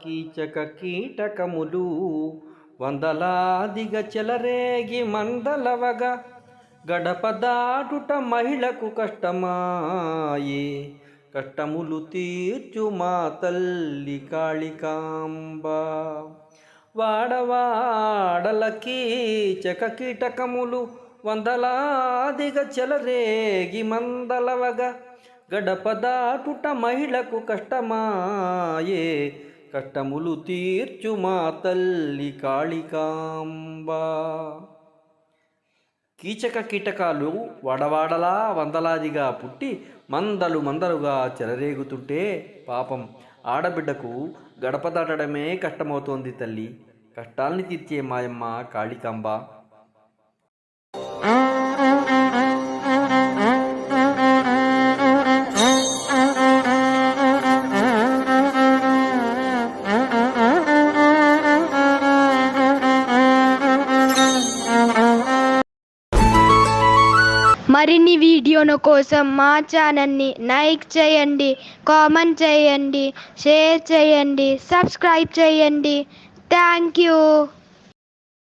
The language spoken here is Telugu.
కీచక కీటకములు వందలాదిగా చెలరేగి మందలవగా గడప దాటుట మహిళకు కష్టమాయే కష్టములు తీర్చు మా తల్లి కాళికాంబ వాడవాడల కీచక కీటకములు వందలాదిగా చెలరేగి మందలవగా గడప దాటుట మహిళకు కష్టమాయే కష్టములు తీర్చు మా తల్లి కాళికాంబ. కీచక కీటకాలు వడవాడలా వందలాదిగా పుట్టి మందలుగా చెలరేగుతుంటే పాపం ఆడబిడ్డకు గడప దాటడమే కష్టమవుతోంది తల్లి. కష్టాల్ని తీర్చే మాయమ్మ కాళికాంబ. మరిన్ని వీడియోల కోసం మా ఛానల్ని లైక్ చేయండి, కామెంట్ చేయండి, షేర్ చేయండి, సబ్స్క్రైబ్ చేయండి. Thank you.